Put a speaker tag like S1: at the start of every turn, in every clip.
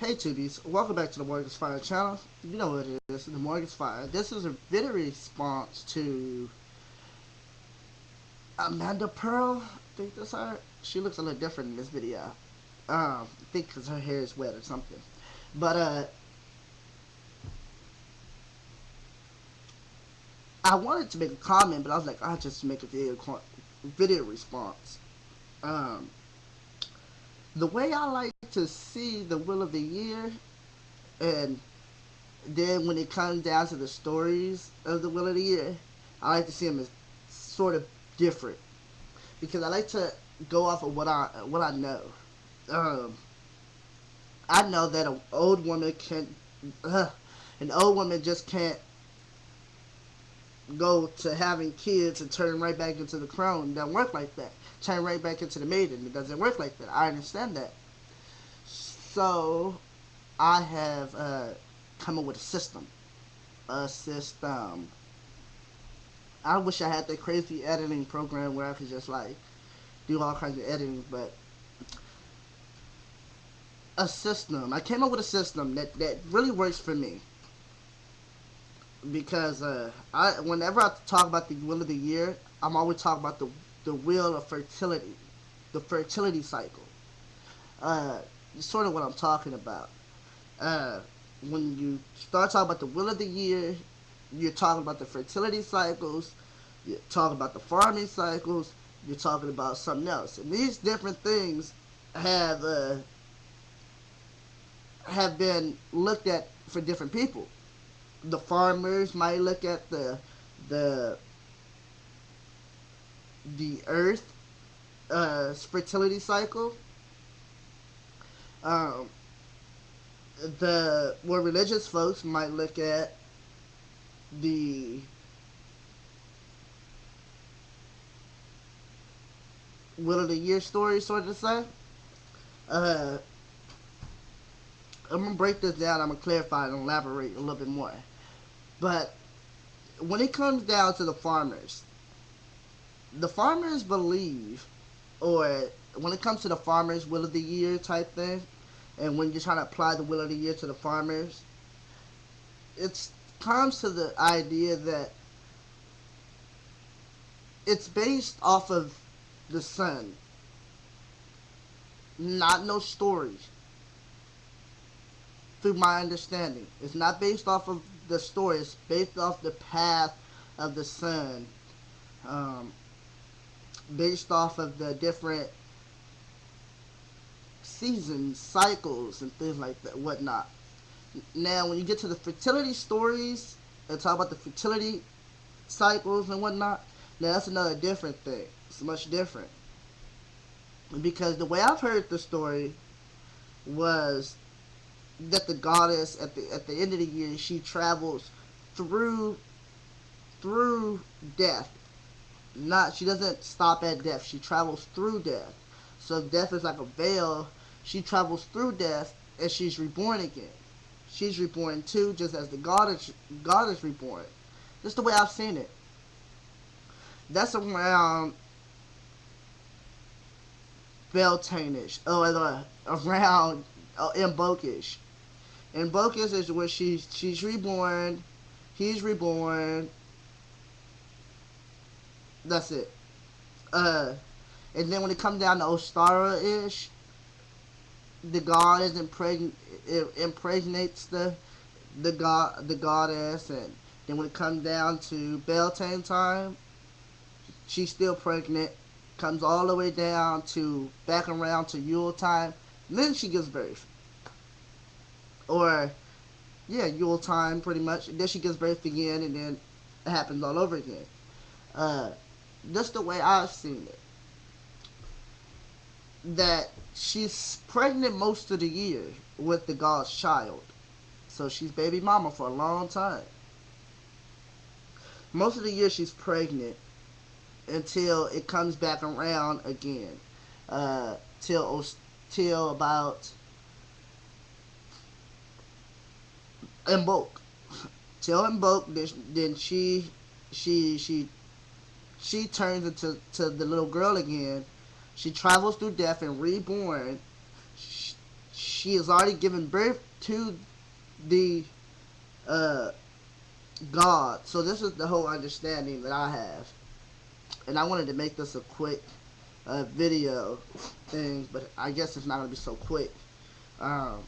S1: Hey Tubies, welcome back to the Morganfire channel. You know what it is, the Morganfire. This is a video response to Amanda Pearl. I think that's her. She looks a little different in this video. I think because her hair is wet or something. But I wanted to make a comment, but I was like, I'll just make a video response. Um, the way I like to see the Will of the Year, and then when it comes down to the stories of the Will of the Year, I like to see them as sort of different because I like to go off of what I know. Um, I know that uh, an old woman just can't go to having kids and turn right back into the crone. It doesn't work like that. Turn right back into the maiden. It doesn't work like that. I understand that. So I have come up with a system. A system. I wish I had that crazy editing program where I could just like do all kinds of editing, but a system. I came up with a system that really works for me because I whenever I talk about the Will of the Year, I'm always talking about the wheel of fertility, the fertility cycle. Uh, sort of what I'm talking about. Uh, when you start talking about the Will of the Year, you're talking about the fertility cycles. You're talking about the farming cycles. You're talking about something else, and these different things have uh, have been looked at for different people. The farmers might look at the the earth fertility cycle. Um, the more religious folks might look at the Will of the Year story, sort of say. Uh, I'm gonna break this down. I'm gonna clarify and elaborate a little bit more. But when it comes down to the farmers believe, or when it comes to the farmers' Will of the Year type thing, and when you're trying to apply the Will of the Year to the farmers, it comes to the idea that it's based off of the sun, not no stories. Through my understanding, it's not based off of the story. It's based off the path of the sun, um, based off of the different seasons, cycles, and things like that, whatnot. Now, when you get to the fertility stories and talk about the fertility cycles and whatnot, now that's another different thing. It's much different because the way I've heard the story was that the goddess at the end of the year she travels through through death. Not She doesn't stop at death. She travels through death. So death is like a veil. She travels through death and she's reborn again. She's reborn too, just as the God is reborn. Just the way I've seen it. That's around Beltane-ish. Around Invoke-ish. Invoke-ish is where she's reborn, he's reborn. That's it. Uh, and then when it comes down to Ostara-ish, the goddess impregnates the goddess, and then when it comes down to Beltane time, she's still pregnant. Comes all the way down to back around to Yule time, and then she gives birth. Or yeah, Yule time pretty much. And then she gives birth again, and then it happens all over again. Uh, just the way I've seen it, that she's pregnant most of the year with the god's child. So she's baby mama for a long time. Most of the year she's pregnant until it comes back around again. Uh, till till about Invoke. Till Invoke, then she she she turns into the little girl again. She travels through death and reborn. She she has already given birth to the uh, God. So this is the whole understanding that I have, and I wanted to make this a quick video thing, but I guess it's not gonna be so quick. Um,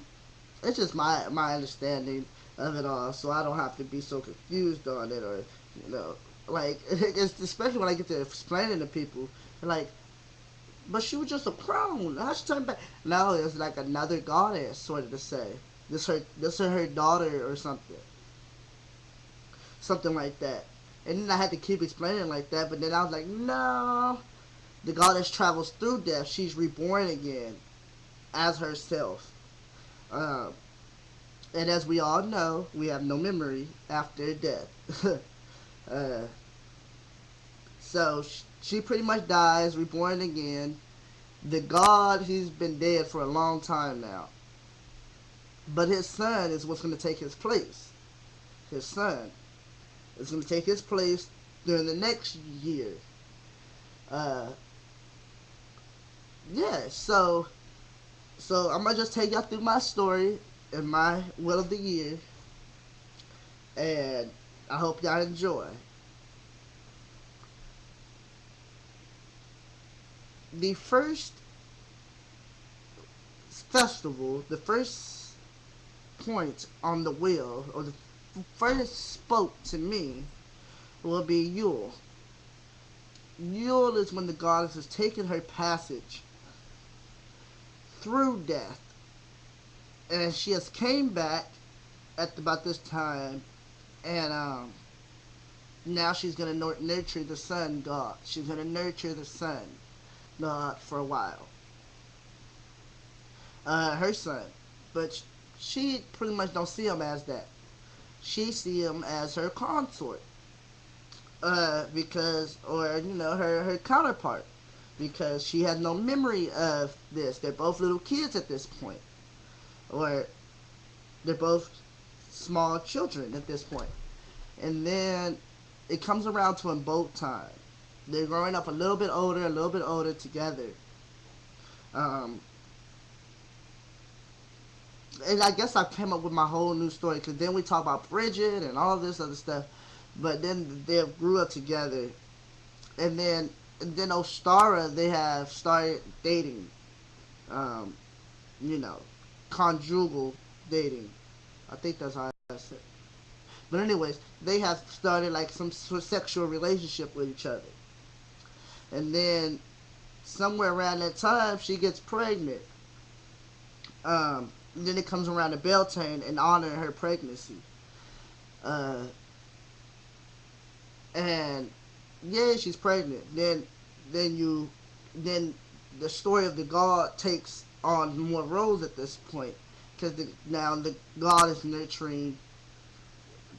S1: it's just my understanding of it all, so I don't have to be so confused on it, or you know, like it's especially when I get to explaining to people, like, but she was just a crone. How she turned back? No, it's like another goddess, sort of to say. This her daughter or something like that. And then I had to keep explaining like that, but then I was like, no, the goddess travels through death. She's reborn again as herself. Um, and as we all know, we have no memory after death. uh, so she pretty much dies, reborn again. The god, he's been dead for a long time now. But his son is what's going to take his place. His son is going to take his place during the next year. Uh, yeah, so I'm going to just take y'all through my story and my will of the year. And I hope y'all enjoy. The first festival, the first point on the wheel, or the first spoke to me, will be Yule. Yule is when the goddess has taken her passage through death, and she has came back at about this time, and now she's gonna nurture the sun god. She's gonna nurture the sun god for a while. Her son, but she pretty much don't see him as that. She see him as her consort, because, or her counterpart, because she has no memory of this. They're both little kids at this point, or they're both small children at this point. And then it comes around to them both time. They're growing up a little bit older together. Um, and I guess I came up with my whole new story, because then we talk about Bridget and all this other stuff. But then they grew up together, and then Ostara, they have started dating. Um, you know, conjugal dating. I think that's how I said. But anyways, they have started like some sort of sexual relationship with each other. And then somewhere around that time, she gets pregnant. Then it comes around to Beltane and honor her pregnancy. Uh, and yeah, she's pregnant. Then the story of the god takes on more roles at this point, because now the god is nurturing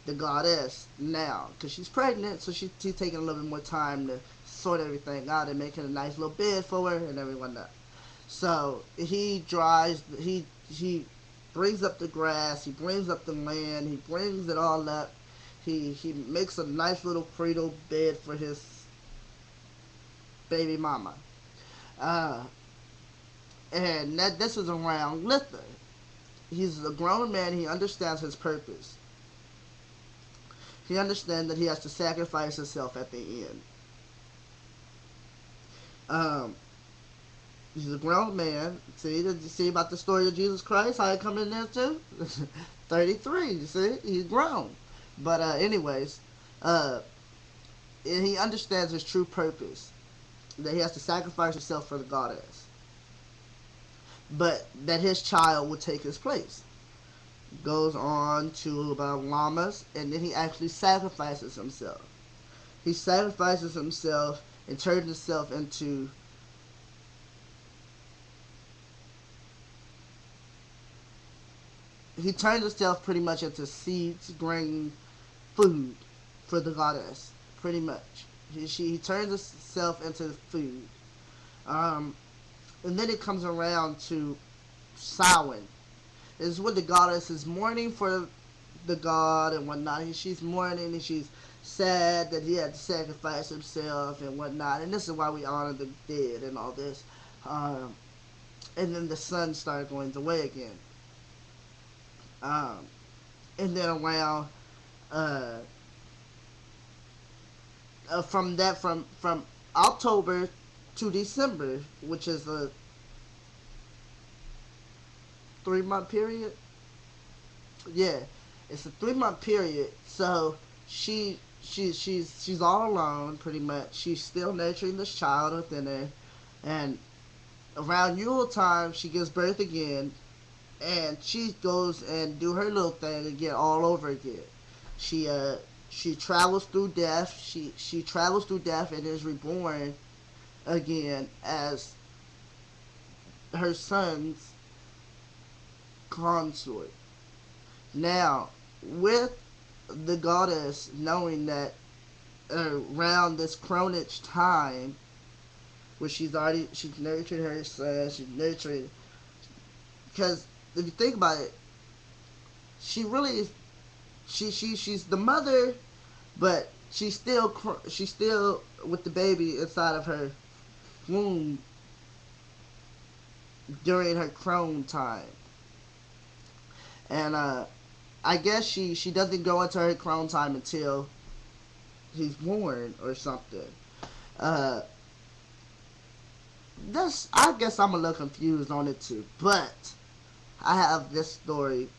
S1: the goddess now, because she's pregnant, so she's taking a little bit more time to sort everything out and making a nice little bed for her and everyone that. So he brings up the grass, he brings up the land, he brings it all up. He makes a nice little cradle bed for his baby mama. Uh, and this is around Lither. He's a grown man, he understands his purpose. He understands that he has to sacrifice himself at the end. Um, he's a grown man. See, did you see about the story of Jesus Christ? How he come in there too? 33. You see, he's grown. But anyways, uh, and he understands his true purpose. That he has to sacrifice himself for the goddess. But that his child will take his place. Goes on to about llamas, and then he actually sacrifices himself. He sacrifices himself and turns himself into he turns himself pretty much into seeds, grain, food for the goddess. Pretty much, he turns himself into food. Um, and then it comes around to Samhain. Is when the goddess is mourning for the god and whatnot. She's mourning and she's sad that he had to sacrifice himself and whatnot. And this is why we honor the dead and all this. And then the sun started going away again. Um, and then around uh, from October to December, which is a 3 month period. Yeah, it's a 3 month period. So she's all alone pretty much. She's still nurturing this child within her, and around Yule time she gives birth again, and she goes and do her little thing again all over again. She she travels through death. She travels through death and is reborn again as her son's consort. Now, with the goddess knowing that around this Cronage time, where she's nurturing her son, she's nurturing, because if you think about it, she really she's the mother, but she's still with the baby inside of her womb during her crone time, and I guess she doesn't go into her crone time until he's born or something. Uh, this I guess I'm a little confused on it too, but I have this story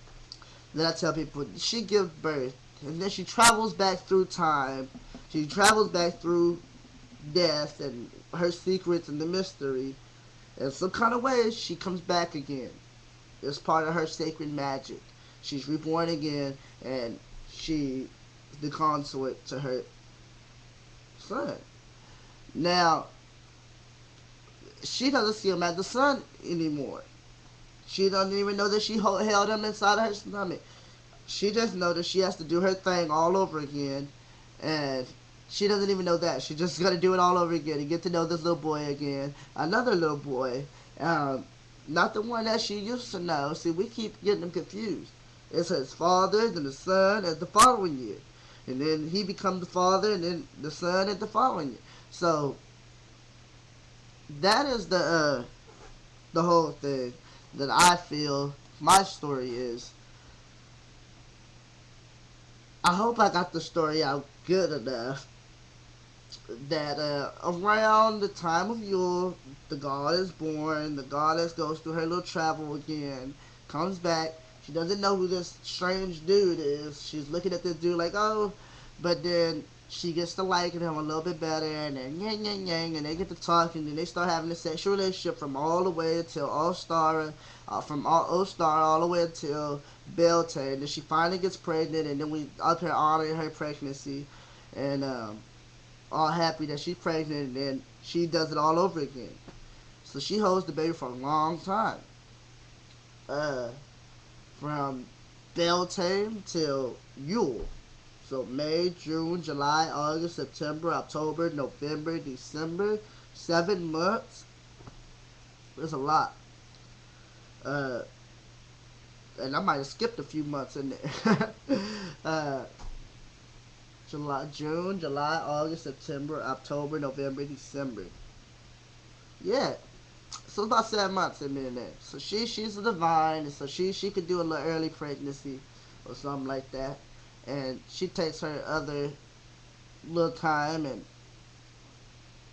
S1: that I tell people. She gives birth, and then she travels back through time. She travels back through death and her secrets and the mystery. In some kind of way, she comes back again. It's part of her sacred magic. She's reborn again, and she the consort to her son. Now, she doesn't see him as the son anymore. She doesn't even know that she held him inside of her stomach. She just knows that she has to do her thing all over again, and she doesn't even know that. She's just gonna do it all over again and get to know this little boy again, another little boy, um, not the one that she used to know. See, we keep getting them confused. It's his father, then the son, and the following year, and then he becomes the father, and then the son at the following year. So that is the whole thing that I feel my story is. I hope I got the story out good enough that around the time of Yule, the god is born, the goddess goes through her little travel again, comes back. She doesn't know who this strange dude is. She's looking at this dude like, oh, but then she gets to liking him a little bit better, and then yang yang yang, and they get to talking, and they start having a sexual relationship from all the way until from All Star all the way until Beltane. And then she finally gets pregnant, and then we up here honoring her pregnancy, and all happy that she's pregnant, and then she does it all over again. So she holds the baby for a long time. Uh, from Beltane till Yule. So May, June, July, August, September, October, November, December. 7 months. There's a lot. Uh, and I might have skipped a few months in there. uh, June, July, August, September, October, November, December. Yeah. So it's about 7 months in there. So she's a divine, and so she could do a little early pregnancy or something like that. And she takes her other little time, and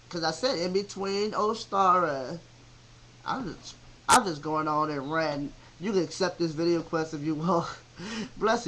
S1: because I said in between Ostara, I'm just I'm just going on and ranting. You can accept this video quest if you will. Bless you.